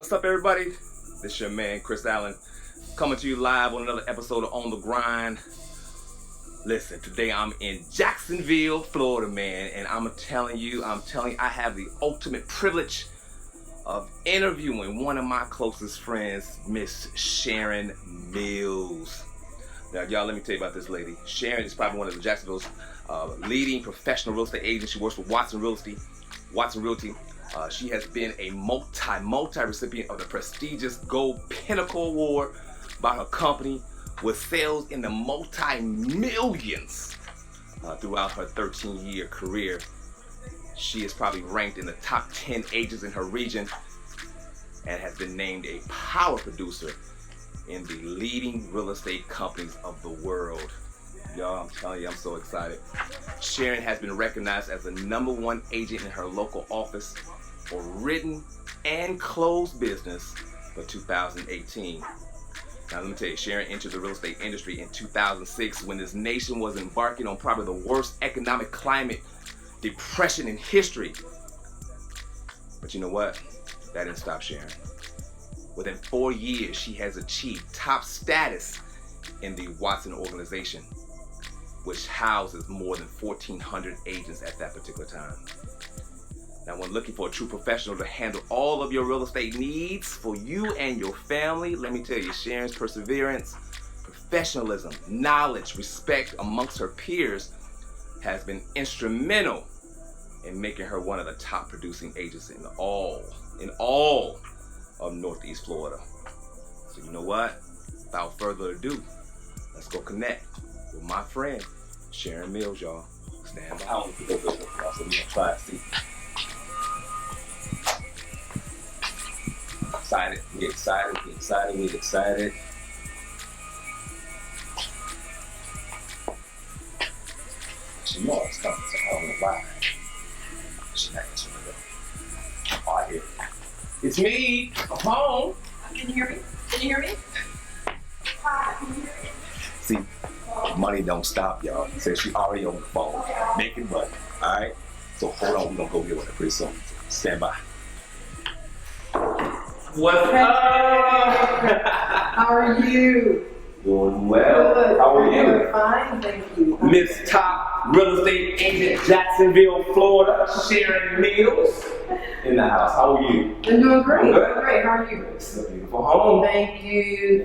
What's up, everybody? This is your man, Chris Allen, coming to you live on another episode of On the Grind. Listen, today I'm in Jacksonville, Florida, man, and I'm telling you, I have the ultimate privilege of interviewing one of my closest friends, Miss Sharon Mills. Now, y'all, let me tell you about this lady. Sharon is probably one of the Jacksonville's leading professional real estate agents. She works for Watson Realty. She has been a multi recipient of the Prestigious Gold Pinnacle Award by her company, with sales in the multi-millions throughout her 13-year career. She is probably ranked in the top 10 agents in her region and has been named a power producer in the leading real estate companies of the world. Y'all, I'm telling you, I'm so excited. Sharon has been recognized as the #1 agent in her local office for written and closed business for 2018. Now, let me tell you, Sharon entered the real estate industry in 2006 when this nation was embarking on probably the worst economic climate depression in history. But you know what? That didn't stop Sharon. Within 4 years, she has achieved top status in the Watson organization, which houses more than 1,400 agents at that particular time. Now, when looking for a true professional to handle all of your real estate needs for you and your family, let me tell you, Sharon's perseverance, professionalism, knowledge, respect amongst her peers has been instrumental in making her one of the top producing agents in all of Northeast Florida. So you know what? Without further ado, let's go connect with my friend, Sharon Mills, y'all. Stand by. So we're gonna try to see. We excited. She knows it's coming, so I don't know why. She's not answering the door. Oh, I hear it. It's me. I'm home. Can you hear me? Hi, can you hear me? See, money don't stop, y'all. Says she already on the phone, making money. All right. So hold on, we're gonna go get with her pretty soon. Stand by. What's up? How are you? Doing well. Good. How are you? Fine, thank you. Miss Top Real Estate Agent, Jacksonville, Florida, Sharon Mills in the house. How are you? I'm doing great. Doing good? Great. How are you? It's a beautiful home. Thank you.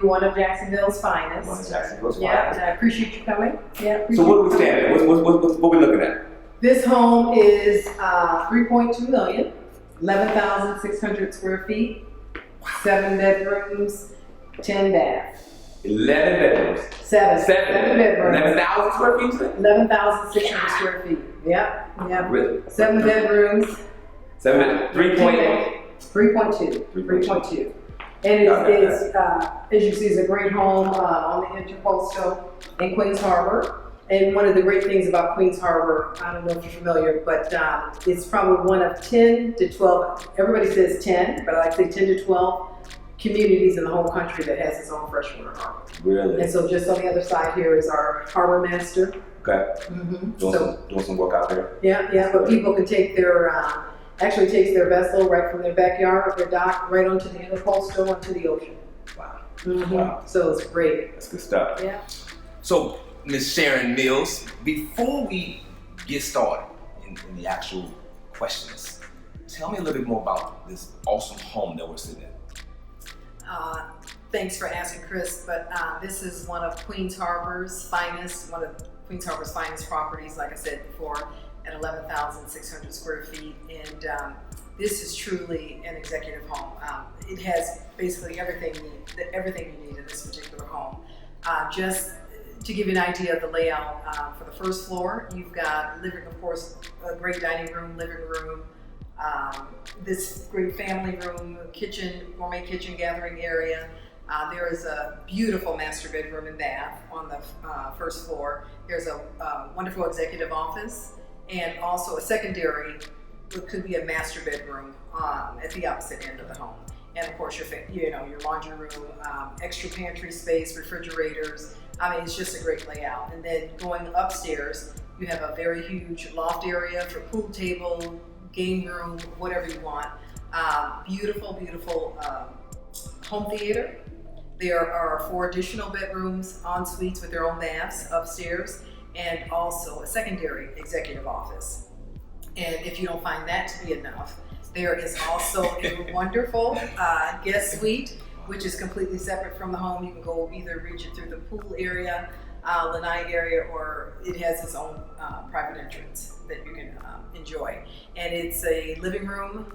One of Jacksonville's finest. One of Jacksonville's Yeah, finest. and I appreciate you coming. Yeah. So what are we standing at? What we looking at? This home is 3.2 million, 11,600 square feet, 7 bedrooms, 10 baths. 11 bedrooms. Seven bedrooms. 11,000 square feet? 11,600 square feet. Yep. Really? 7 bedrooms. 3.8. 3.2. And it's as you see, it's a great home on the Intercoastal in Queens Harbor. And one of the great things about Queens Harbor, I don't know if you're familiar, but it's probably one of 10 to 12, everybody says 10, but I like to say 10 to 12 communities in the whole country that has its own freshwater harbor. Really? And so just on the other side here is our harbor master. Okay. Doing some work out there. Yeah, but people can take their, actually takes their vessel right from their backyard, their dock, right onto the Intercoastal, onto the ocean. Wow. Wow. So it's great. That's good stuff. Yeah. So, Ms. Sharon Mills, before we get started in the actual questions, tell me a little bit more about this awesome home that we're sitting in. Thanks for asking, Chris, but this is one of Queens Harbor's finest properties, like I said before, at 11,600 square feet. And this is truly an executive home. It has basically everything you need in this particular home. Just to give you an idea of the layout, for the first floor, you've got living, of course, a great dining room, living room, This great family room, kitchen, gourmet kitchen gathering area. There is a beautiful master bedroom and bath on the first floor. There's a wonderful executive office and also a secondary, what could be a master bedroom at the opposite end of the home. And of course, your laundry room, extra pantry space, refrigerators. I mean, it's just a great layout. And then going upstairs, you have a very huge loft area for pool table, game room, whatever you want. Beautiful, beautiful home theater. There are 4 additional bedrooms, en suites with their own baths upstairs, and also a secondary executive office. And if you don't find that to be enough, there is also a wonderful guest suite, which is completely separate from the home. You can go either reach it through the pool area, lanai area, or it has its own private entrance that you can enjoy. And it's a living room,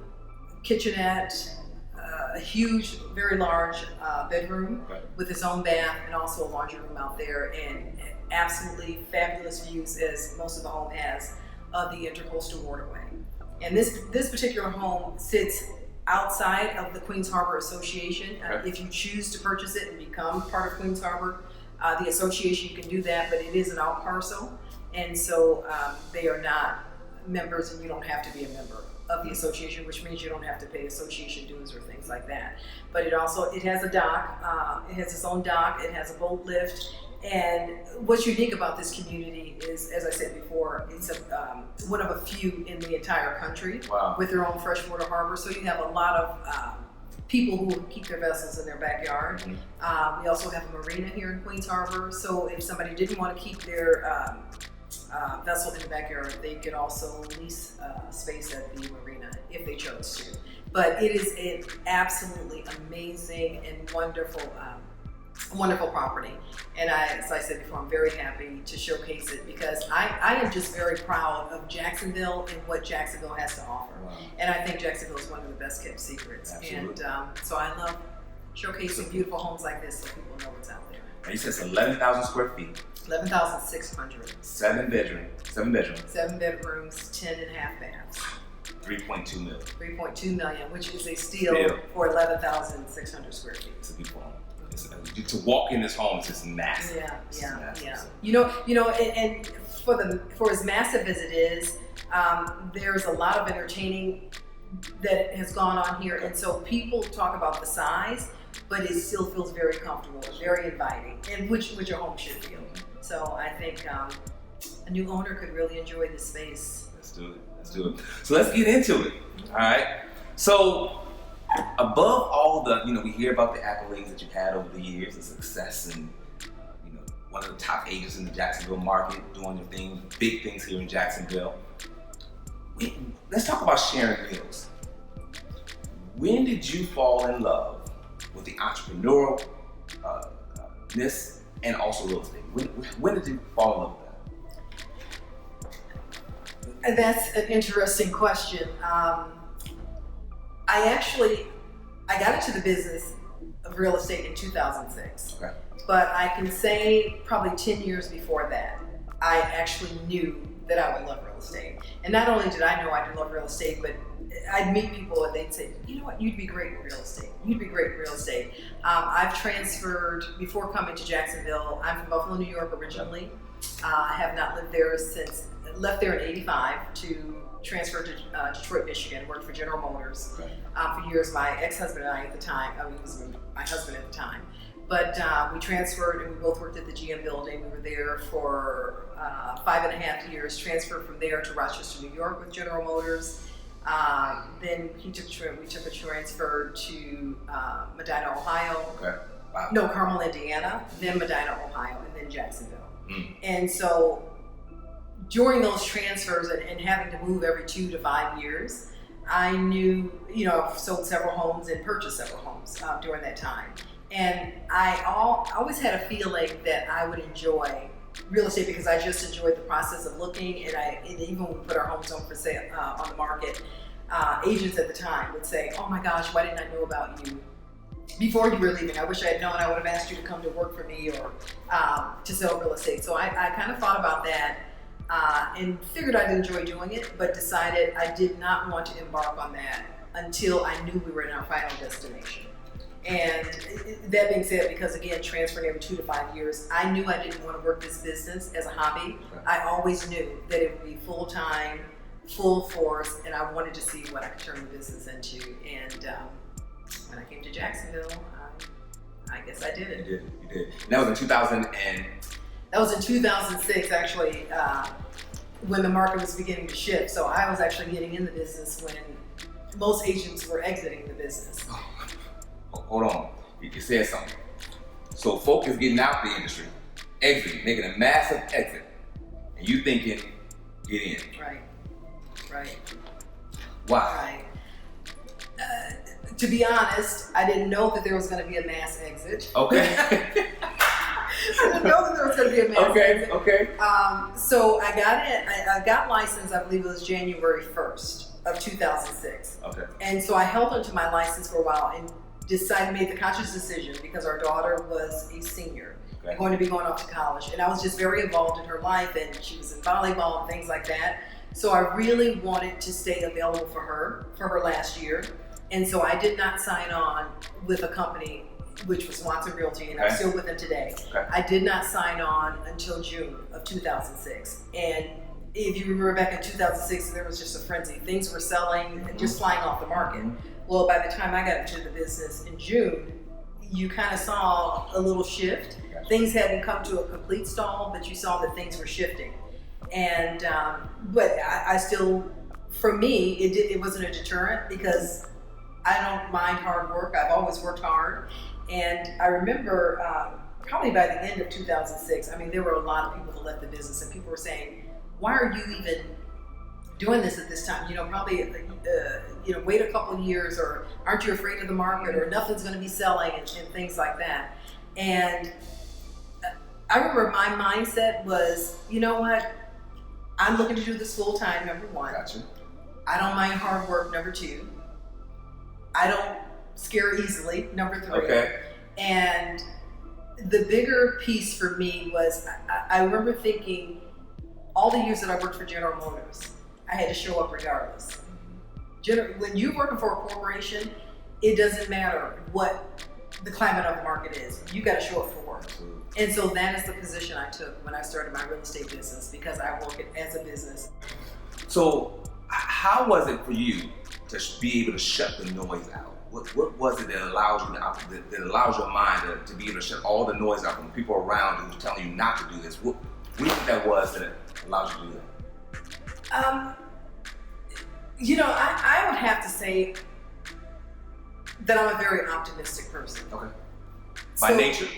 kitchenette, a huge, very large bedroom with its own bath, and also a laundry room out there, and absolutely fabulous views, as most of the home has, of the Intercoastal Waterway. And this particular home sits outside of the Queens Harbor Association. If you choose to purchase it and become part of Queens Harbor, the association, you can do that, but it is an out parcel, and so they are not members, and you don't have to be a member of the association, which means you don't have to pay association dues or things like that. But it has a dock, it has its own dock, it has a boat lift, and what's unique about this community is, as I said before, it's one of a few in the entire country with their own freshwater harbor. So you have a lot of people who keep their vessels in their backyard. We also have a marina here in Queens Harbor, so if somebody didn't want to keep their vessel in the backyard, they could also lease space at the marina if they chose to. But it is an absolutely amazing and wonderful property. And as I said before, I'm very happy to showcase it because I am just very proud of Jacksonville and what Jacksonville has to offer. And I think Jacksonville is one of the best kept secrets. Absolutely. And so I love showcasing beautiful homes like this so people know what's out there. And you said it's 11,000 square feet. 11,600. 7 bedrooms. 7 bedrooms, 10 and a half baths. 3.2 million. 3.2 million, which is a steal for 11,600 square feet. It's a beautiful home. To walk in this home is just massive. Yeah. You know, and for as massive as it is, there's a lot of entertaining that has gone on here, and so people talk about the size, but it still feels very comfortable, very inviting, and which your home should feel. So I think a new owner could really enjoy this space. Let's do it. So let's get into it. All right. So above all the, we hear about the accolades that you've had over the years, the success, and one of the top agents in the Jacksonville market, doing your thing, big things here in Jacksonville. Let's talk about Sharon Mills. When did you fall in love with the entrepreneurialness and also real estate? When did you fall in love with that? That's an interesting question. I got into the business of real estate in 2006. Okay. But I can say probably 10 years before that, I actually knew that I would love real estate. And not only did I know I did love real estate, but I'd meet people and they'd say, you know what, you'd be great in real estate. You'd be great in real estate. I've transferred, before coming to Jacksonville, I'm from Buffalo, New York originally. I have not lived there since, left there in '85 to transfer to Detroit, Michigan, worked for General Motors for years. My ex-husband and I at the time, he was my husband at the time. But we transferred and we both worked at the GM building. We were there for 5.5 years, transferred from there to Rochester, New York with General Motors. Then we took a transfer to Medina, Ohio. Okay. Wow. No, Carmel, Indiana, then Medina, Ohio, and then Jacksonville. And so during those transfers and having to move every 2 to 5 years, I knew, I've sold several homes and purchased several homes during that time. And I always had a feeling that I would enjoy real estate because I just enjoyed the process of looking. And even when we put our homes on for sale on the market, agents at the time would say, "Oh my gosh, why didn't I know about you before you were leaving? I wish I had known. I would have asked you to come to work for me or to sell real estate." So I kind of thought about that. and figured I'd enjoy doing it, but decided I did not want to embark on that until I knew we were in our final destination. And that being said, because again, transferring every 2 to 5 years, I knew I didn't want to work this business as a hobby. I always knew that it would be full-time, full force, and I wanted to see what I could turn the business into. And when I came to Jacksonville, I guess I did it. You did. And that was in 2000 and... That was in 2006, actually, when the market was beginning to shift. So I was actually getting in the business when most agents were exiting the business. Hold on, you said something. So folk is getting out the industry, exiting, making a massive exit, and you thinking, get in. Right. Why? To be honest, I didn't know that there was going to be a mass exit. Okay. I didn't know that there was going to be a mass exit. Okay. So I got in. I got licensed, I believe it was January 1st of 2006. Okay. And so I held onto my license for a while and made the conscious decision, because our daughter was a senior, going to be going off to college, and I was just very involved in her life, and she was in volleyball and things like that. So I really wanted to stay available for her last year, and so I did not sign on with a company, which was Watson Realty, and I'm still with them today. I did not sign on until June of 2006, and if you remember back in 2006, there was just a frenzy. Things were selling and just flying off the market. Well, by the time I got into the business in June, you kind of saw a little shift. Things hadn't come to a complete stall, but you saw that things were shifting. And, but I still, for me, it wasn't a deterrent, because I don't mind hard work. I've always worked hard. And I remember probably by the end of 2006, I mean, there were a lot of people that left the business, and people were saying, why are you even doing this at this time? Probably, wait a couple of years, or aren't you afraid of the market, or nothing's going to be selling, and things like that. And I remember my mindset was, you know what? I'm looking to do this full time, number one. Gotcha. I don't mind hard work, number two. I don't scare easily, number three. Okay. And the bigger piece for me was, I remember thinking, all the years that I worked for General Motors, I had to show up regardless. When you're working for a corporation, it doesn't matter what the climate of the market is. You got to show up for work. And so that is the position I took when I started my real estate business, because I work it as a business. So how was it for you to be able to shut the noise out? What was it that allows your mind to be able to shut all the noise out from the people around you who's telling you not to do this? What do you think that was that allowed you to do that? I would have to say that I'm a very optimistic person. Okay. By nature?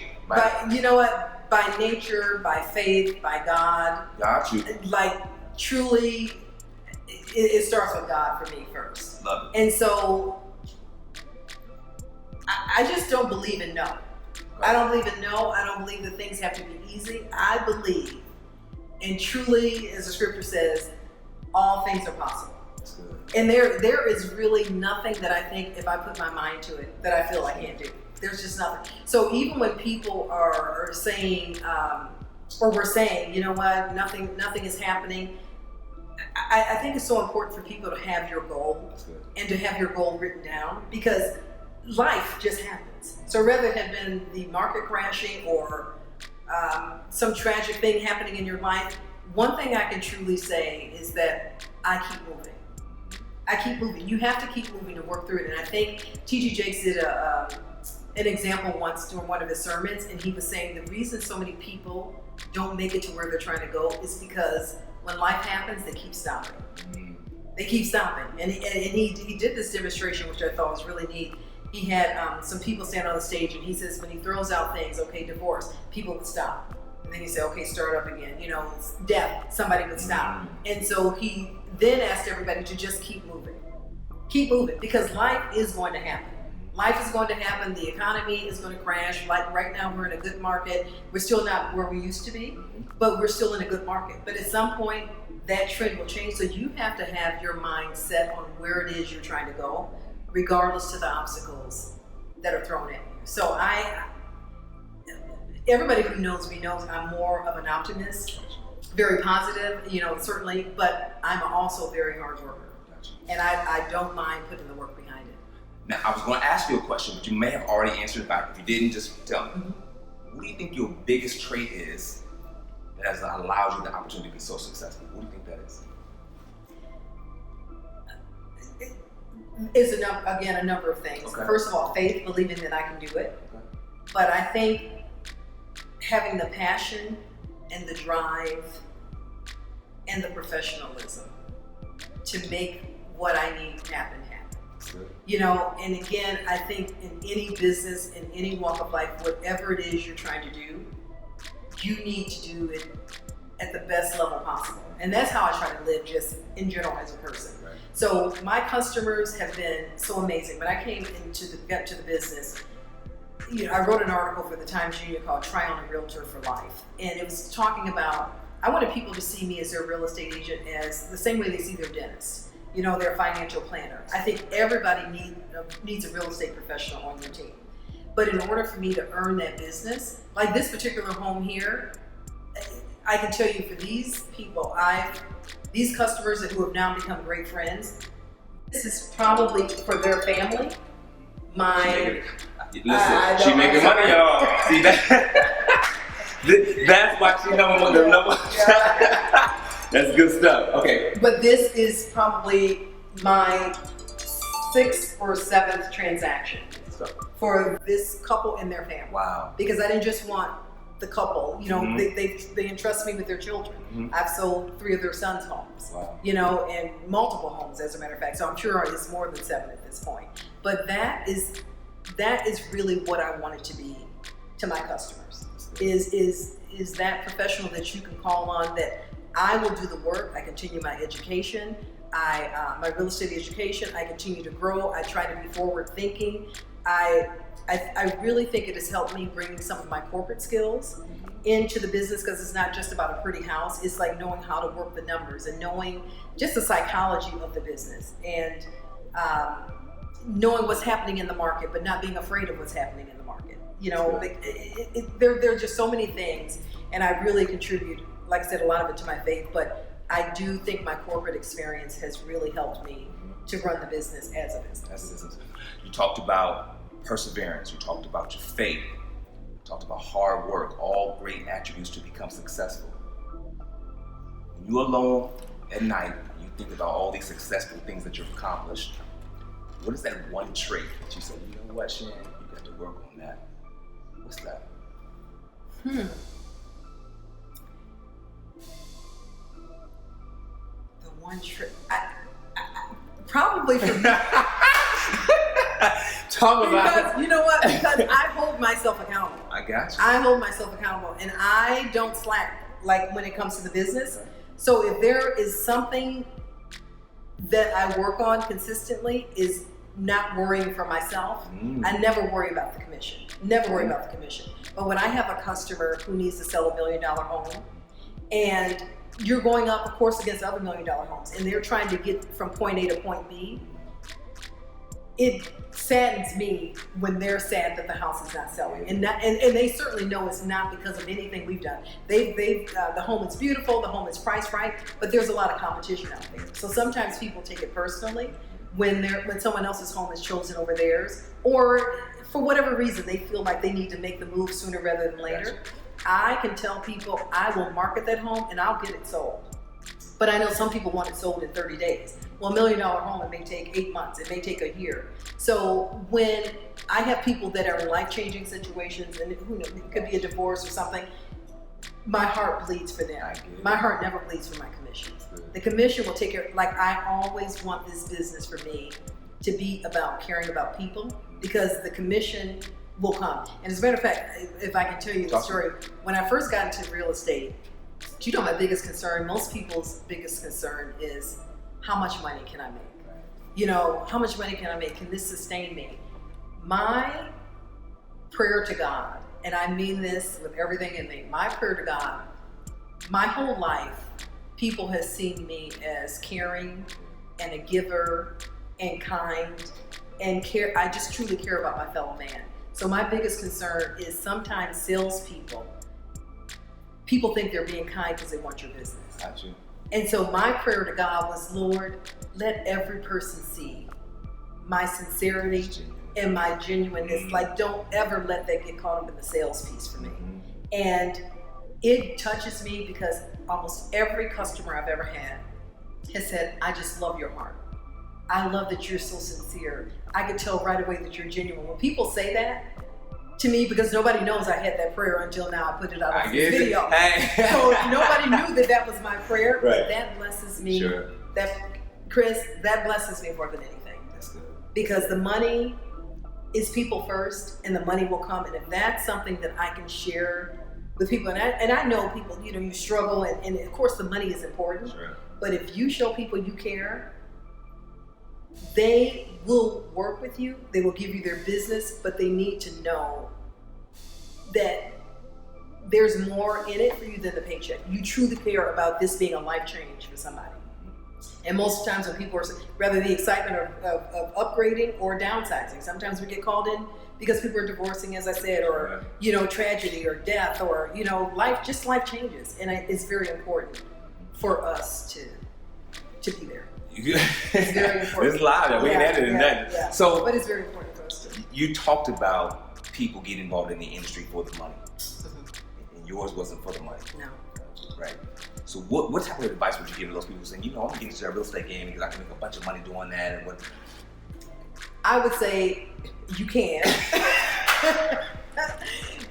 You know what? By nature, by faith, by God. Got you. Like, truly, it starts with God for me first. Love it. And so, I just don't believe in no. I don't believe in no. I don't believe that things have to be easy. I believe, and truly, as the scripture says, all things are possible. That's good. And there is really nothing that I think, if I put my mind to it, that I feel I can't do. There's just nothing. So even when people are saying, or we're saying, you know what, nothing is happening, I think it's so important for people to have your goal and to have your goal written down, because life just happens. So rather it had been the market crashing or some tragic thing happening in your life, one thing I can truly say is that I keep moving. I keep moving. You have to keep moving to work through it. And I think T.G. Jakes did an example once during one of his sermons, and he was saying the reason so many people don't make it to where they're trying to go is because when life happens, they keep stopping. They keep stopping. And he did this demonstration, which I thought was really neat. He had some people stand on the stage, and he says when he throws out things, okay, divorce, people would stop. And then he said, okay, start up again. Death, somebody would stop. And so he then asked everybody to just keep moving. Keep moving, because life is going to happen. Life is going to happen. The economy is going to crash. Like right now, we're in a good market. We're still not where we used to be, but we're still in a good market. But at some point, that trend will change. So you have to have your mind set on where it is you're trying to go, regardless to the obstacles that are thrown at you. So everybody who knows me knows I'm more of an optimist. very positive, certainly, but I'm also a very hard worker. Gotcha. And I don't mind putting the work behind it. Now, I was going to ask you a question, but you may have already answered it back. If you didn't, just tell me. What do you think your biggest trait is that has allowed you the opportunity to be so successful? What do you think that is? Is a number of things. Okay. First of all, faith, believing that I can do it. Okay. But I think having the passion and the drive and the professionalism to make what I need happen. And again, I think in any business, in any walk of life, whatever it is you're trying to do, you need to do it at the best level possible. And that's how I try to live just in general as a person. Right. So my customers have been so amazing. When I got to the business, I wrote an article for the Times Union called Try on a Realtor for Life. And it was talking about, I wanted people to see me as their real estate agent as the same way they see their dentist. Their financial planner. I think everybody needs a real estate professional on your team. But in order for me to earn that business, like this particular home here, I can tell you for these people, these customers who have now become great friends, this is probably for their family. Listen, she making money, y'all. See that? That's why she number. That's good stuff. Okay. But this is probably my 6th or 7th transaction for this couple and their family. Wow. Because I didn't just want the couple. They entrust me with their children. I've sold 3 of their sons' homes. Wow. And multiple homes, as a matter of fact. So I'm sure it's more than 7 at this point. But that is really what I want it to be to my customers. Is that professional that you can call on, that I will do the work. I continue my education, my real estate education. I continue to grow. I try to be forward thinking. I really think it has helped me bring some of my corporate skills into the business, because it's not just about a pretty house. It's like knowing how to work the numbers and knowing just the psychology of the business, and knowing what's happening in the market, but not being afraid of what's happening in the market. There are just so many things, and I really contribute, like I said, a lot of it to my faith, but I do think my corporate experience has really helped me to run the business as a business. You talked about perseverance, you talked about your faith, you talked about hard work, all great attributes to become successful. When you're alone at night, you think about all these successful things that you've accomplished. What is that one trait that you say, you know what, Sharon, you got to work on that? What's that? One trip. Probably for me. Talk about because, you know what? Because I hold myself accountable. I got you. I hold myself accountable, and I don't slack when it comes to the business. So if there is something that I work on consistently, is not worrying for myself. I never worry about the commission. Never worry about the commission. But when I have a customer who needs to sell $1 million home, and you're going up, of course, against other $1 million homes, and they're trying to get from point A to point B, it saddens me when they're sad that the house is not selling, and they certainly know it's not because of anything we've done. The home is beautiful, the home is priced right, but there's a lot of competition out there. So sometimes people take it personally when someone else's home is chosen over theirs, or for whatever reason they feel like they need to make the move sooner rather than later. I can tell people I will market that home and I'll get it sold. But I know some people want it sold in 30 days. Well, $1 million home, it may take 8 months, it may take a year. So when I have people that are in life-changing situations, and who knows, it could be a divorce or something, my heart bleeds for them. My heart never bleeds for my commission. The commission will take care, I always want this business for me to be about caring about people, because the commission will come. And as a matter of fact, if I can tell you the story, when I first got into real estate, my biggest concern, most people's biggest concern is, how much money can I make? How much money can I make? Can this sustain me? My prayer to God, and I mean this with everything in me, my prayer to God, my whole life, people have seen me as caring and a giver and kind and care. I just truly care about my fellow man. So my biggest concern is sometimes salespeople people think they're being kind because they want your business. Gotcha. And so my prayer to God was, Lord, let every person see my sincerity and my genuineness. Like, don't ever let that get caught up in the sales piece for me. And it touches me because almost every customer I've ever had has said, I just love your heart. I love that you're so sincere. I could tell right away that you're genuine. When people say that to me, because nobody knows I had that prayer until now, I put it out on this video. Hey. So nobody knew that was my prayer. Right. But that blesses me. Sure. Chris, that blesses me more than anything. That's good. Because the money is people first, and the money will come. And if that's something that I can share with people, and I know people, you struggle, and of course the money is important. Sure. But if you show people you care, they will work with you. They will give you their business, but they need to know that there's more in it for you than the paycheck. You truly care about this being a life change for somebody. And most times when people are, rather the excitement of upgrading or downsizing, sometimes we get called in because people are divorcing, as I said, or, tragedy or death or, life changes. And it's very important for us to be there. It's very important. It's live. We ain't added in that. Yeah. So, but it's very important for us to. You talked about people getting involved in the industry for the money. And yours wasn't for the money. No. Right. So what type of advice would you give to those people saying, I'm going to get into that real estate game because I can make a bunch of money doing that? And what? I would say you can.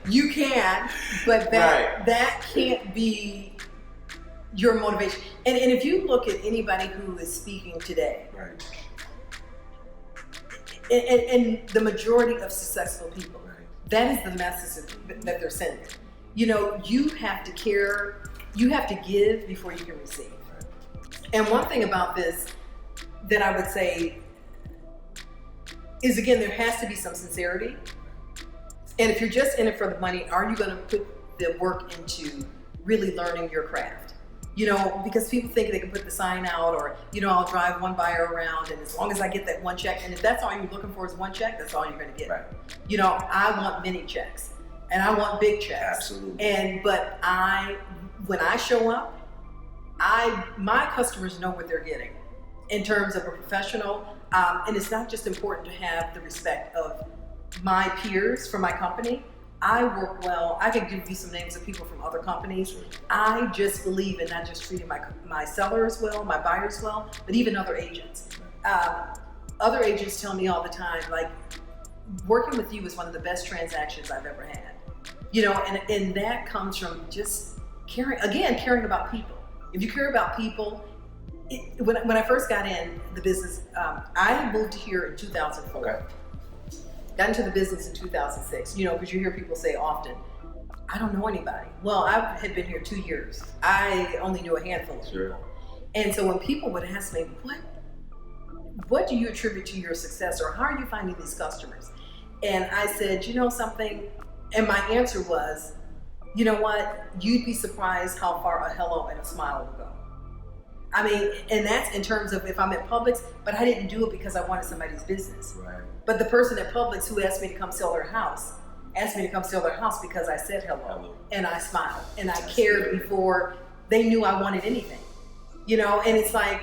You can, but that can't be your motivation. And if you look at anybody who is speaking today, right, and the majority of successful people, that is the message that they're sending. You have to care, you have to give before you can receive. And one thing about this that I would say is, again, there has to be some sincerity. And if you're just in it for the money, are you going to put the work into really learning your craft? Because people think they can put the sign out, or, I'll drive one buyer around, and as long as I get that one check, and if that's all you're looking for is one check, that's all you're going to get. Right. I want many checks, and I want big checks. Absolutely. But when I show up, my customers know what they're getting in terms of a professional, and it's not just important to have the respect of my peers from my company. I work well. I could give you some names of people from other companies. I just believe in not just treating my sellers well, my buyers well, but even other agents. Other agents tell me all the time, like, working with you is one of the best transactions I've ever had. And that comes from just caring about people. If you care about people, when I first got in the business, I moved here in 2004. Okay. Got into the business in 2006, because you hear people say often, I don't know anybody. Well, I had been here 2 years. I only knew a handful of people. And so when people would ask me, what do you attribute to your success, or how are you finding these customers? And I said, something? And my answer was, you know what? You'd be surprised how far a hello and a smile will go. I mean, and that's in terms of if I'm at Publix, but I didn't do it because I wanted somebody's business. Right. But the person at Publix who asked me to come sell their house, asked me to come sell their house because I said hello. And I smiled, and I cared before they knew I wanted anything. And it's like,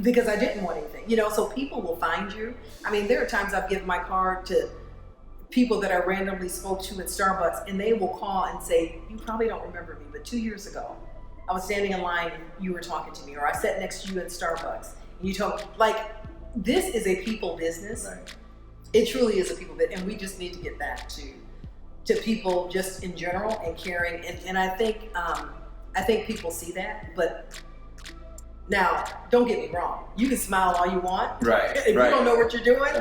because I didn't want anything, so people will find you. I mean, there are times I've given my card to people that I randomly spoke to at Starbucks, and they will call and say, you probably don't remember me, but 2 years ago, I was standing in line and you were talking to me, or I sat next to you at Starbucks and you told me, like, this is a people business. Right. It truly is a people business, and we just need to get back to people just in general and caring. And I think people see that, but now don't get me wrong. You can smile all you want. Right. If you don't know what you're doing,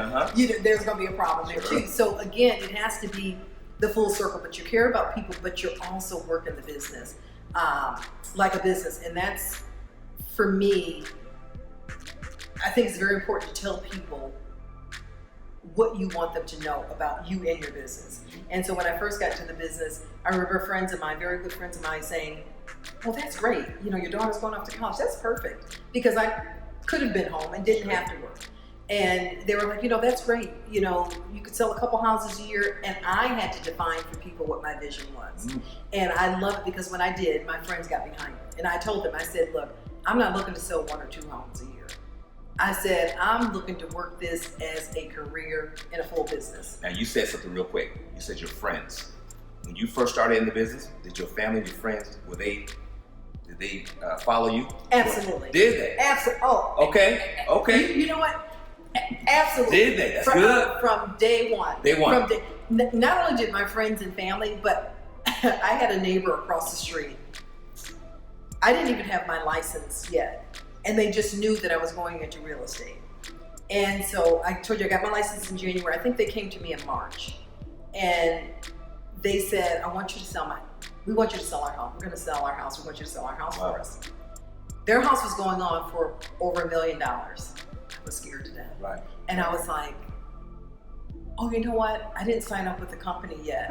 there's going to be a problem there Sure. too. So again, it has to be the full circle, but you care about people, but you're also working the business. Like a business, and that's, for me, I think it's very important to tell people what you want them to know about you and your business. And so when I first got to the business, I remember friends of mine, very good friends of mine, saying, well, that's great, your daughter's going off to college, that's perfect, because I could have been home and didn't have to work. And they were like, that's great. You could sell a couple houses a year. And I had to define for people what my vision was. And I love it because when I did, my friends got behind it. And I told them, I said, look, I'm not looking to sell 1 or 2 homes a year. I said, I'm looking to work this as a career and a full business. Now, you said something real quick. You said your friends. When you first started in the business, did your family, your friends, did they follow you? Absolutely. Did they? Absolutely. Oh. Okay. You know what? Absolutely. Did they? That's good. From day one. Not only did my friends and family, but I had a neighbor across the street. I didn't even have my license yet. And they just knew that I was going into real estate. And so I told you I got my license in January. I think they came to me in March. And they said, we want you to sell our home. We're going to sell our house. We want you to sell our house for us. Their house was going on for over $1 million. I was scared to death. Right. And I was like, oh, you know what? I didn't sign up with the company yet.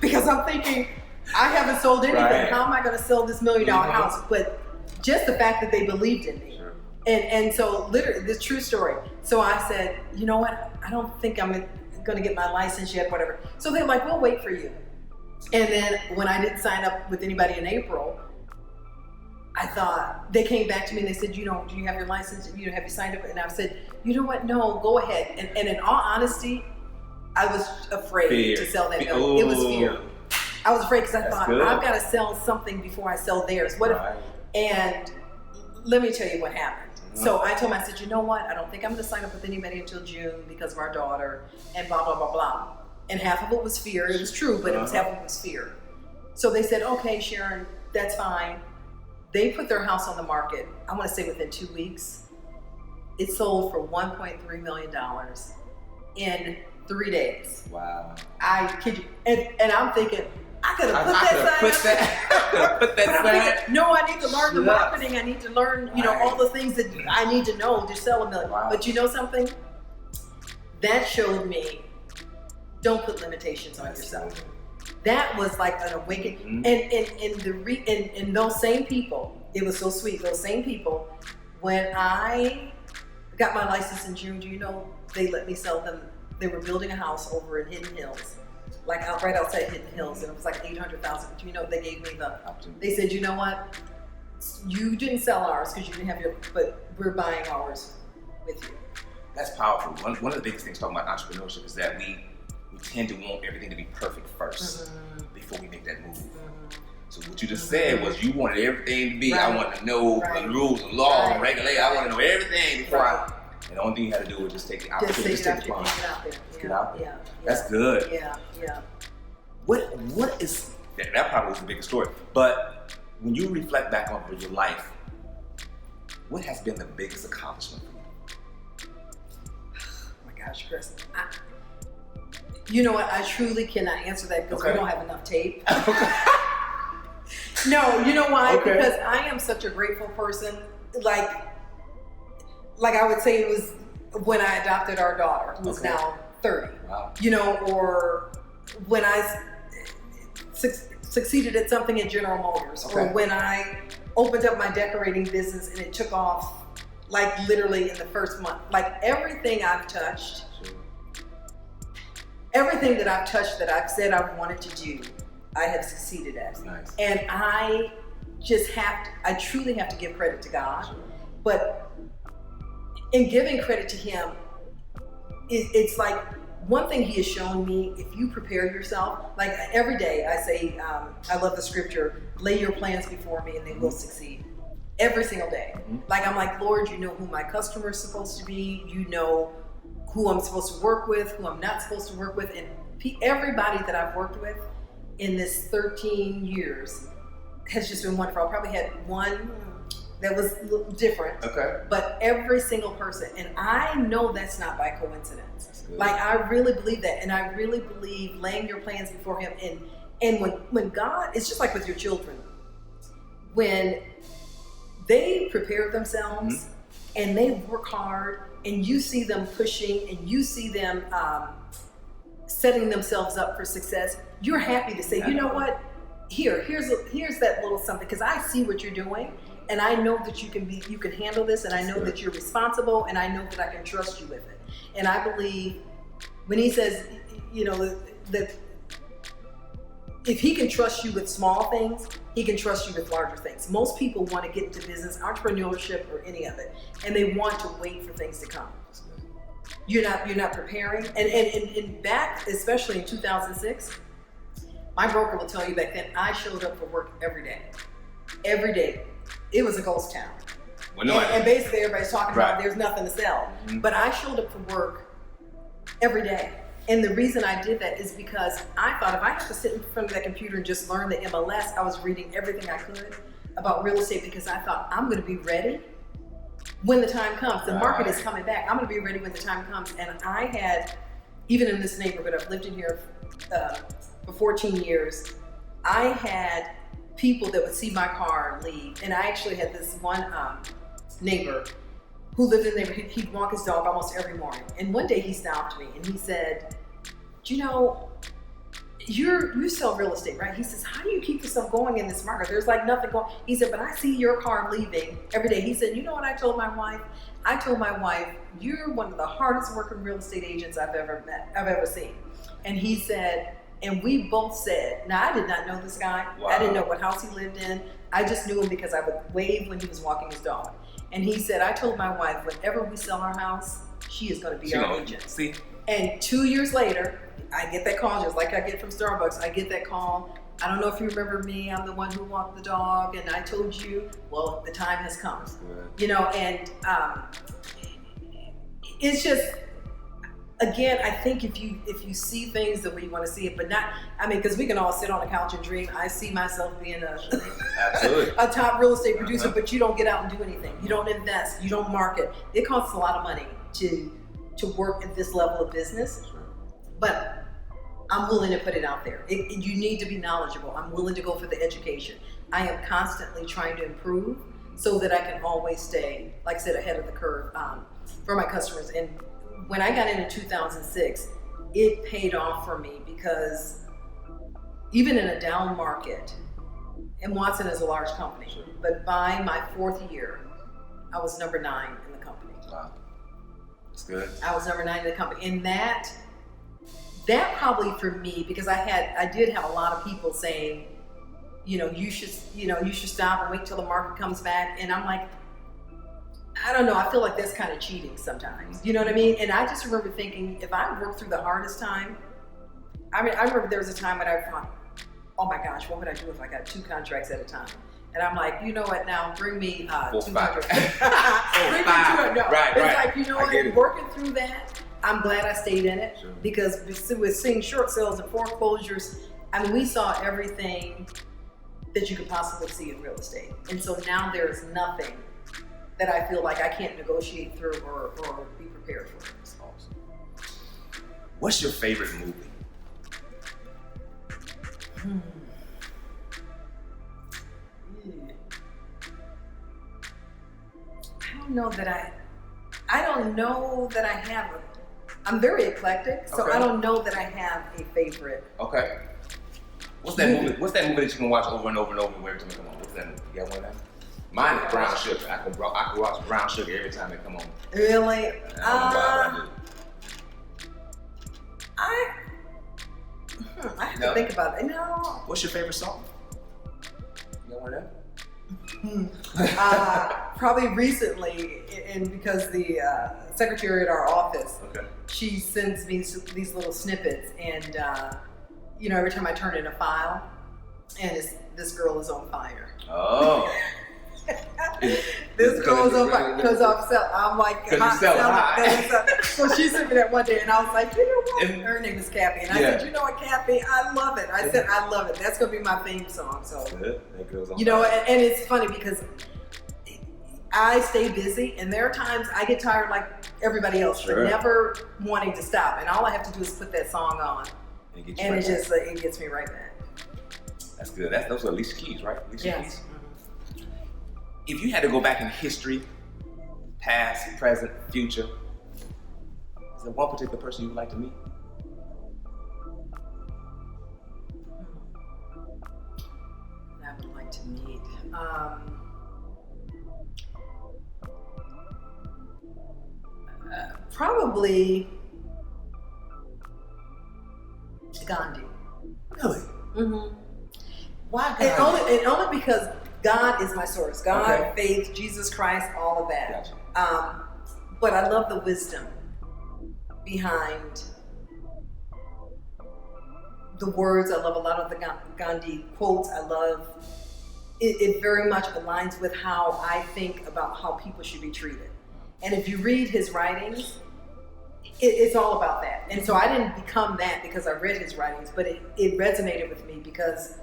Because I'm thinking, I haven't sold anything. Right. How am I going to sell this $1 million house? But just the fact that they believed in me. Sure. And so literally, this true story. So I said, you know what? I don't think I'm going to get my license yet, whatever. So they're like, we'll wait for you. And then when I didn't sign up with anybody in April, I thought, they came back to me and they said, do you have your license? Have you signed up? And I said, you know what? No, go ahead. And in all honesty, I was afraid to sell that building. It was fear. I was afraid because I thought, I've got to sell something before I sell theirs. What if? And let me tell you what happened. So I told them, I said, you know what? I don't think I'm going to sign up with anybody until June because of our daughter and blah, blah, blah, blah. And half of it was fear. It was true, but half of it was fear. So they said, okay, Sharon, that's fine. They put their house on the market, I want to say within 2 weeks. It sold for $1.3 million in 3 days. Wow. I kid you. And I'm thinking, I could have put that sign. No, I need to learn the marketing. I need to learn, all the things that I need to know to sell $1 million. Wow. But you know something? That showed me, don't put limitations on yourself. That was like an awakening. And those same people, it was so sweet, those same people, when I got my license in June, do you know, they let me sell them. They were building a house over in Hidden Hills, like right outside Hidden Hills, and it was like $800,000. Do you know, they gave me they said, you know what, you didn't sell ours because you didn't have but we're buying ours with you. That's powerful. One of the biggest things talking about entrepreneurship is that we tend to want everything to be perfect first before we make that move. So what you just said was you wanted everything to be, I wanted to know the rules and laws and regulations. I want to know everything before and the only thing you had to do was just take the opportunity, just take the plunge. Get out there. Yeah. That's good. Yeah. What is, that probably was the biggest story, but when you reflect back on your life, what has been the biggest accomplishment for you? Oh my gosh, Chris. You know what? I truly cannot answer that because we don't have enough tape. No, you know why? Because I am such a grateful person. Like I would say it was when I adopted our daughter, who's now 30. Wow. Or when I succeeded at something at General Motors, or when I opened up my decorating business and it took off, like literally in the first month. Like everything I've touched. Everything that I've touched that I've said I wanted to do, I have succeeded at. Nice. And I truly have to give credit to God. Sure. But in giving credit to Him, it's like one thing He has shown me, if you prepare yourself, like every day I say, I love the scripture, lay your plans before me and they will succeed. Every single day. Like I'm like, Lord, you know who my customer is supposed to be, you know who I'm supposed to work with, who I'm not supposed to work with, and everybody that I've worked with in this 13 years has just been wonderful. I probably had one that was a little different, but every single person, and I know that's not by coincidence. Like I really believe that, and I really believe laying your plans before Him, and when God, it's just like with your children, when they prepare themselves and they work hard, and you see them pushing, and you see them setting themselves up for success, you're happy to say, you know what, here's that little something, because I see what you're doing, and I know that you can handle this, and I know that you're responsible, and I know that I can trust you with it. And I believe when he says, you know, that if he can trust you with small things, he can trust you with larger things. Most people want to get into business, entrepreneurship, or any of it, and they want to wait for things to come. You're not preparing. And back, especially in 2006, my broker will tell you back then, I showed up for work every day. Every day. It was a ghost town. Well, and basically everybody's talking about there's nothing to sell. Mm-hmm. But I showed up for work every day. And the reason I did that is because I thought if I had to sit in front of that computer and just learn the MLS, I was reading everything I could about real estate because I thought I'm going to be ready when the time comes. The market is coming back. I'm going to be ready when the time comes. And I had, even in this neighborhood, I've lived in here for 14 years, I had people that would see my car leave. And I actually had this one neighbor who lived in there. He'd walk his dog almost every morning. And one day he stopped me and he said, you know, you sell real estate, right? He says, how do you keep yourself going in this market? There's like nothing going. He said, but I see your car leaving every day. He said, you know what I told my wife? I told my wife, you're one of the hardest working real estate agents I've ever seen. And he said, and we both said, now I did not know this guy. Wow. I didn't know what house he lived in. I just knew him because I would wave when he was walking his dog. And he said, I told my wife, whenever we sell our house, she is going to be our agent. See? And 2 years later, I get that call, just like I get from Starbucks. I get that call. I don't know if you remember me. I'm the one who walked the dog, and I told you, well, the time has come. Right. You know, and it's just, again, I think if you see things the way you want to see it, but not, I mean, because we can all sit on a couch and dream. I see myself being a top real estate producer, but you don't get out and do anything. You don't invest. You don't market. It costs a lot of money to work at this level of business. But I'm willing to put it out there. You need to be knowledgeable. I'm willing to go for the education. I am constantly trying to improve so that I can always stay, like I said, ahead of the curve for my customers. And when I got into 2006, it paid off for me because even in a down market, and Watson is a large company, but by my 4th year, I was number 9 in the company. Wow. That's good. I was number 9 in the company. And that probably for me, because I did have a lot of people saying, you should stop and wait till the market comes back. And I'm like, I don't know. I feel like that's kind of cheating sometimes. You know what I mean? And I just remember thinking, if I worked through the hardest time, I remember there was a time when I thought, oh my gosh, what would I do if I got 2 contracts at a time? And I'm like, you know what? Now bring me 2 contracts. Bring me 200. No. Right. It's like, you know what? Working through that, I'm glad I stayed in it because with seeing short sales and foreclosures, I mean, we saw everything that you could possibly see in real estate. And so now there is nothing that I feel like I can't negotiate through or be prepared for. That's awesome. What's your favorite movie? I don't know that I have I'm very eclectic, so I don't know that I have a favorite. Okay. What's that movie that you can watch over and over and over every time it comes on? What's that movie? You got one of them? Mine is Brown Sugar. I can watch Brown Sugar every time it come on. Really? I have to think about it. No. What's your favorite song? You got one of them? Probably recently, and because the secretary at our office, she sends me these little snippets, and every time I turn in a file, and this girl is on fire. Oh. This girl is on fire because I'm like, so she sent me that one day, and I was like, you know what? Her name is Kathy, and I said, you know what, Kathy, I love it. I said, I love it. That's gonna be my theme song. So, that girl's on fire. And it's funny because I stay busy, and there are times I get tired like everybody else, but never wanting to stop. And all I have to do is put that song on, and it gets me right back. That's good. Those are Alicia Keys, right? Alicia Keys. If you had to go back in history, past, present, future, is there one particular person you would like to meet? I would like to meet. Probably Gandhi. Really? Mm-hmm. Why Gandhi? And only because God is my source. God, Okay. faith, Jesus Christ, all of that. Gotcha. But I love the wisdom behind the words. I love a lot of the Gandhi quotes. I love it very much aligns with how I think about how people should be treated. And if you read his writings, it's all about that. And so I didn't become that because I read his writings, but it resonated with me because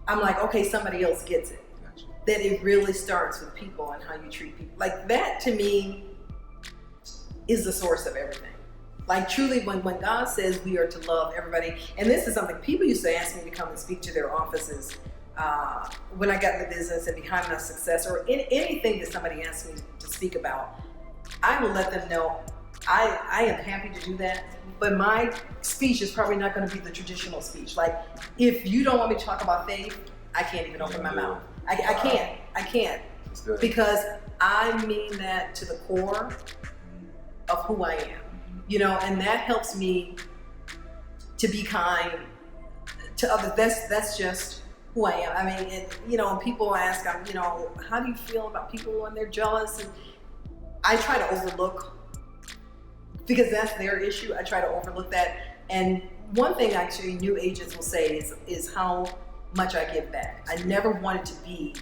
I'm like, okay, somebody else gets it. Gotcha. That it really starts with people and how you treat people. Like that to me is the source of everything. Like truly when God says we are to love everybody, and this is something people used to ask me to come and speak to their offices when I got in the business and behind my success, or anything that somebody asked me to speak about, I will let them know I am happy to do that, but my speech is probably not going to be the traditional speech. Like if you don't want me to talk about faith, I can't even open my mouth. I can't because I mean that to the core of who I am, you know, and that helps me to be kind to others. That's just who I am. I mean, you know, when people ask, you know, how do you feel about people when they're jealous? And I try to overlook, because that's their issue. I try to overlook that. And one thing actually new agents will say is how much I give back. I never wanted to be,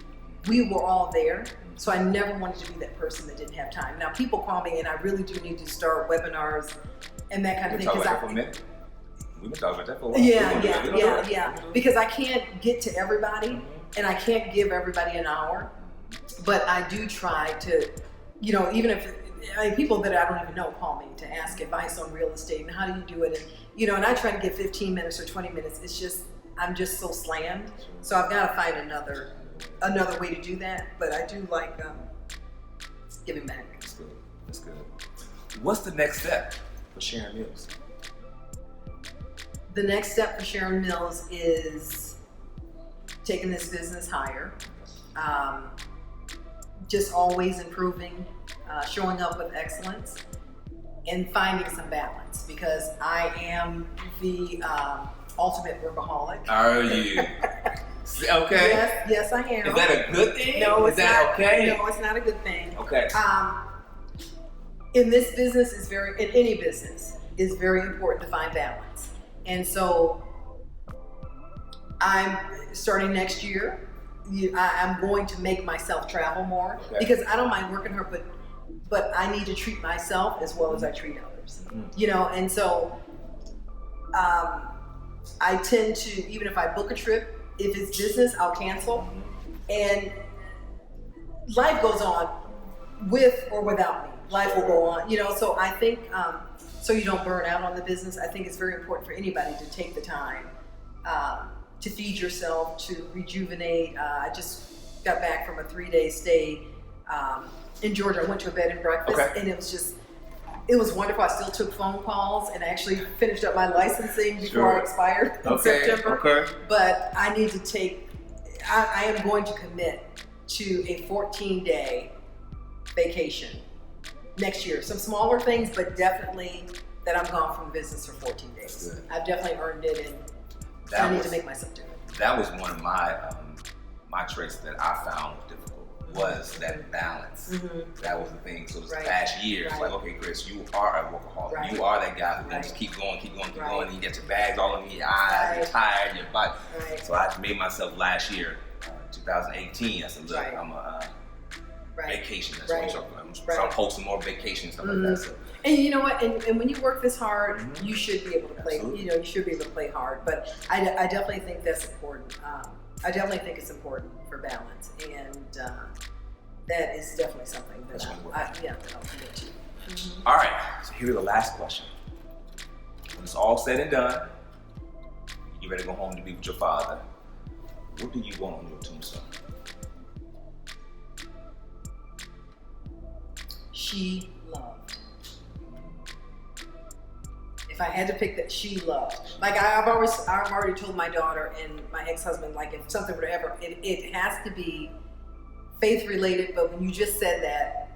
we were all there, so I never wanted to be that person that didn't have time. Now people call me and I really do need to start webinars and that kind of thing. We've been talking about that for a while. Yeah. Because I can't get to everybody and I can't give everybody an hour, but I do try to, you know, even if people that I don't even know call me to ask advice on real estate and how do you do it, and you know, and I try to get 15 minutes or 20 minutes. It's just I'm just so slammed, so I've got to find another way to do that. But I do like giving back. That's good. What's the next step for Sharon Mills? The next step for Sharon Mills is taking this business higher, just always improving, showing up with excellence, and finding some balance, because I am the ultimate workaholic. Are you? Okay. Yes, I am. Is that a good thing? No, it's not. Okay? No, it's not a good thing. Okay. In this business in any business, is very important to find balance. And so I'm starting next year. I'm going to make myself travel more, because I don't mind working hard, but I need to treat myself as well as I treat others. You know, and so I tend to, even if I book a trip, if it's business, I'll cancel. And life goes on with or without me. Life will go on, you know. So I think, so you don't burn out on the business, I think it's very important for anybody to take the time to feed yourself, to rejuvenate. I just got back from a 3-day stay in Georgia. I went to a bed and breakfast, and it was wonderful. I still took phone calls and actually finished up my licensing before I expired in September. But I need to I am going to commit to a 14-day vacation next year. Some smaller things, but definitely that I'm gone from business for 14 days. I've definitely earned it, and I need to make myself do it. That was one of my traits that I found difficult, was that balance. That was the thing. So this past year, it's like, okay, Chris, you are a workaholic. You are that guy who can just keep going, and you get your bags all in your eyes, you're tired, your body. So I made myself last year, 2018, I said, look, I'm a vacation. That's what I'm talking about. So I'm posting more vacations, stuff like that. So. And you know what? And when you work this hard, you should be able to play. You know, you should be able to play hard. But I definitely think that's important. I definitely think it's important for balance, and that is definitely something that I'll commit to. All right. So here's the last question. When it's all said and done, you ready to go home to be with your father. What do you want on your tombstone? She loved. If I had to pick that, she loved. Like I've already told my daughter and my ex-husband, like if something were to ever, it has to be faith related. But when you just said that,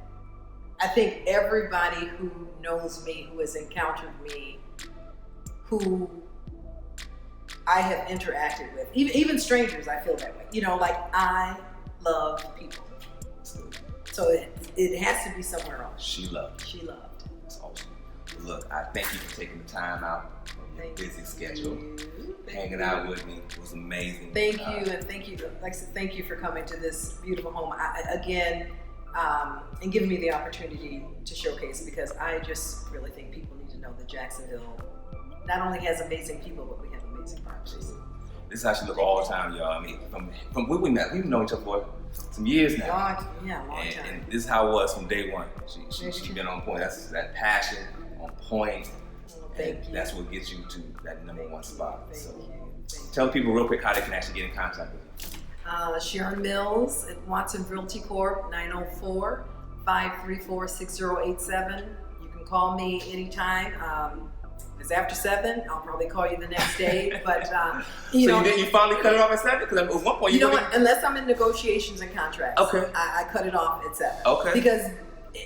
I think everybody who knows me, who has encountered me, who I have interacted with, even strangers, I feel that way. You know, like I love people. So it has to be somewhere else. She loved. That's awesome. Look, I thank you for taking the time out of your busy schedule. Hanging out with me was amazing. Thank you, and thank you. Like I said, thank you for coming to this beautiful home and giving me the opportunity to showcase, because I just really think people need to know that Jacksonville not only has amazing people, but we have amazing properties. This is how she look all the time, y'all. I mean, from when we met, we've known each other for some years now. Long time. And this is how it was from day one. She's been on point. That's that passion, on point. Thank you. That's what gets you to that number one spot. Thank you. Tell people real quick how they can actually get in contact with you. Sharon Mills at Watson Realty Corp, 904-534-6087. You can call me anytime. If it's after 7, I'll probably call you the next day. But you finally cut it off at 7? Because at one point unless I'm in negotiations and contracts, okay, I cut it off at 7. Okay. Because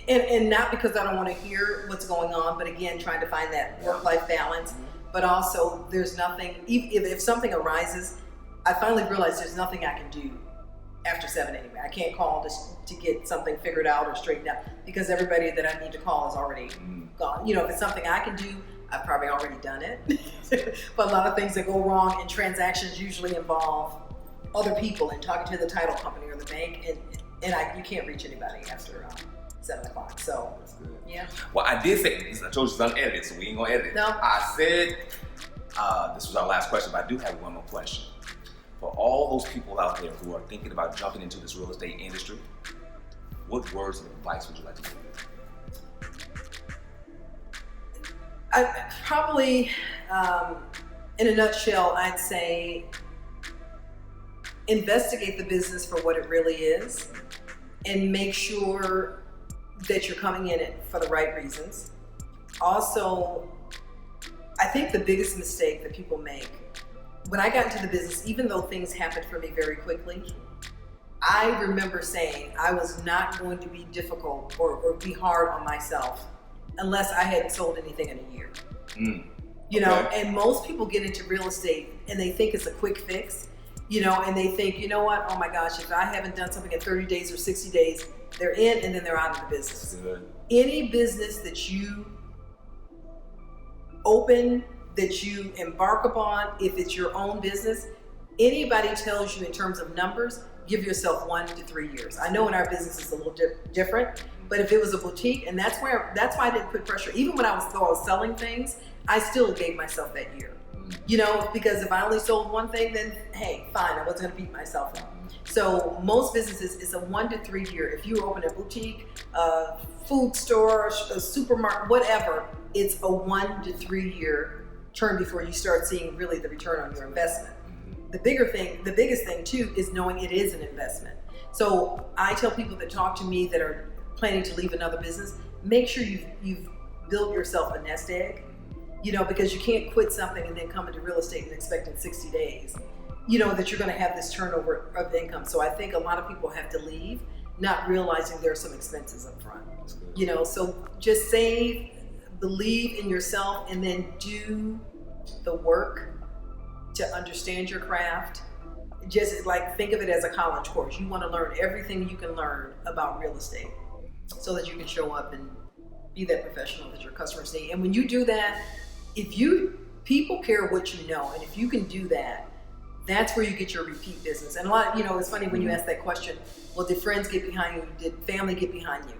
and not because I don't want to hear what's going on, but again, trying to find that work-life balance. But also, there's nothing. If something arises, I finally realized there's nothing I can do after 7 anyway. I can't call to get something figured out or straightened out, because everybody that I need to call is already gone. You know, if it's something I can do, I've probably already done it. But a lot of things that go wrong in transactions usually involve other people and talking to the title company or the bank, and you can't reach anybody after 7 o'clock. So, yeah. Well, I did say, I told you it's unedited, so we ain't gonna edit it. No. I said, this was our last question, but I do have one more question. For all those people out there who are thinking about jumping into this real estate industry, what words of advice would you like to give them? Probably, in a nutshell, I'd say investigate the business for what it really is, and make sure that you're coming in it for the right reasons. Also, I think the biggest mistake that people make, when I got into the business, even though things happened for me very quickly, I remember saying I was not going to be difficult or be hard on myself unless I hadn't sold anything in a year. You know, and most people get into real estate and they think it's a quick fix, you know, and they think, you know what, oh my gosh, if I haven't done something in 30 days or 60 days, they're in and then they're out of the business. Good. Any business that you open, that you embark upon, if it's your own business, anybody tells you in terms of numbers, give yourself 1 to 3 years. I know in our business it's a little different, but if it was a boutique, and that's why I didn't put pressure. Even when I was selling things, I still gave myself that year. You know, because if I only sold one thing, then hey, fine, I wasn't gonna beat myself up. So most businesses, it's a 1 to 3 year. If you open a boutique, a food store, a supermarket, whatever, it's a 1 to 3 year term before you start seeing really the return on your investment. The biggest thing too, is knowing it is an investment. So I tell people that talk to me that are planning to leave another business, make sure you've built yourself a nest egg, you know, because you can't quit something and then come into real estate and expect in 60 days, you know, that you're going to have this turnover of income. So I think a lot of people have to leave, not realizing there are some expenses up front, you know, so just save, believe in yourself, and then do the work to understand your craft. Just like think of it as a college course. You want to learn everything you can learn about real estate so that you can show up and be that professional that your customers need. And when you do that, people care what you know, and if you can do that, that's where you get your repeat business. And a lot, you know, it's funny when you ask that question, well, did friends get behind you? Did family get behind you?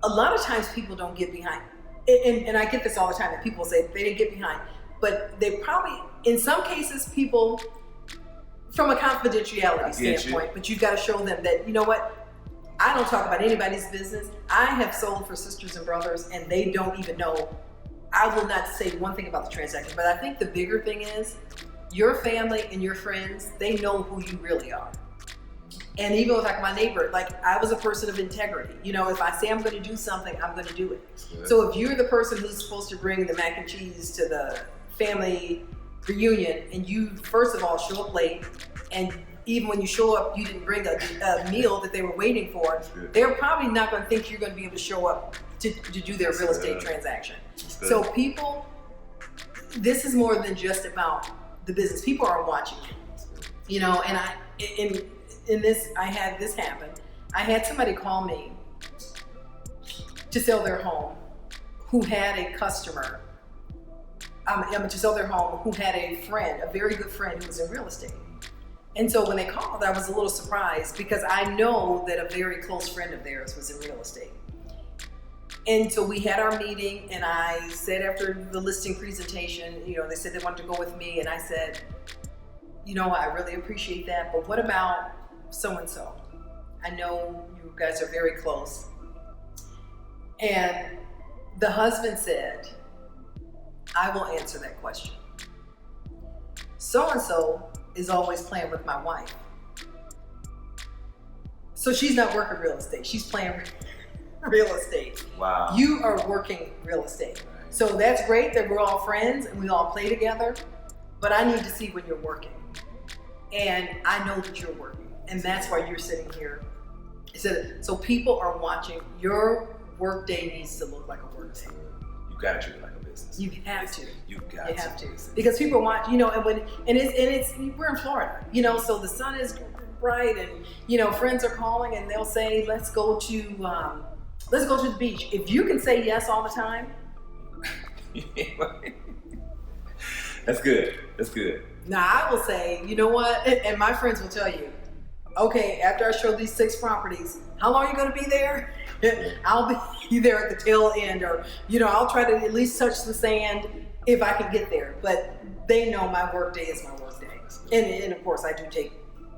A lot of times people don't get behind, and I get this all the time, that people say they didn't get behind, but they probably, in some cases, people, from a confidentiality standpoint, but you've got to show them that, you know what, I don't talk about anybody's business. I have sold for sisters and brothers, and they don't even know. I will not say one thing about the transaction, but I think the bigger thing is your family and your friends, they know who you really are. And even with like my neighbor, like I was a person of integrity. You know, if I say I'm going to do something, I'm going to do it. So if you're the person who's supposed to bring the mac and cheese to the family reunion, and you first of all show up late, and even when you show up, you didn't bring a meal that they were waiting for, they're probably not going to think you're going to be able to show up to do their real estate transaction. So people, this is more than just about the business. People are watching you, and in this, I had this happen. I had somebody call me to sell their home who had a customer, to sell their home who had a friend, a very good friend who was in real estate. And so when they called, I was a little surprised because I know that a very close friend of theirs was in real estate. And so we had our meeting, and I said after the listing presentation, they said they wanted to go with me, and I said, I really appreciate that, but what about so-and-so? I know you guys are very close. And the husband said, I will answer that question. So-and-so is always playing with my wife. So she's not working real estate, she's playing real estate. Wow. You are working real estate. So that's great that we're all friends and we all play together, but I need to see when you're working. And I know that you're working, and that's why you're sitting here. So people are watching. Your work day needs to look like a work day. You gotta treat it like a business. You have to. You have to. Because people watch, and it's we're in Florida, so the sun is bright, and friends are calling, and they'll say, let's go to the beach. If you can say yes all the time. That's good. That's good. Now I will say, you know what, and my friends will tell you, okay, after I show these 6 properties, how long are you going to be there? I'll be there at the tail end, or I'll try to at least touch the sand if I can get there. But they know my work day is my work day, and of course I do take.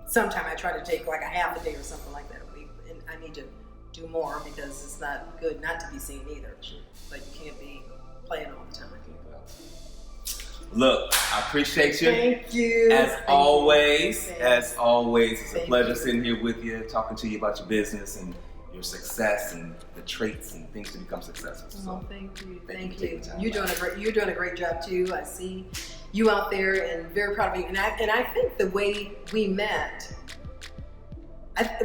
Sometimes I try to take like a half a day or something like that a week, and I need to do more because it's not good not to be seen either. But you can't be playing all the time. Look, I appreciate you. Thank you. As always, it's a pleasure sitting here with you, talking to you about your business and your success and the traits and things to become successful. So, thank you. You're doing a great job too. I see you out there, and very proud of you. And I think the way we met,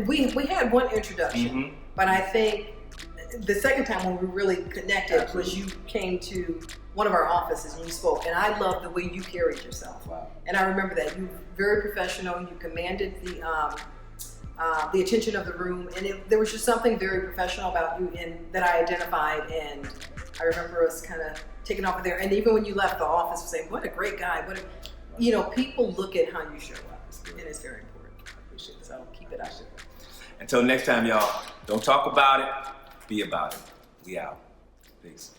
we had one introduction, but I think the second time when we really connected was you came to one of our offices and you spoke, and I love the way you carried yourself. Wow. And I remember that you were very professional. You commanded the attention of the room, and there was just something very professional about you that I identified. And I remember us kind of taking off of there. And even when you left the office, saying, "What a great guy!" People look at how you show up, and it's very important. I appreciate it. So keep it up. Until next time, y'all. Don't talk about it. Be about it. We out. Peace.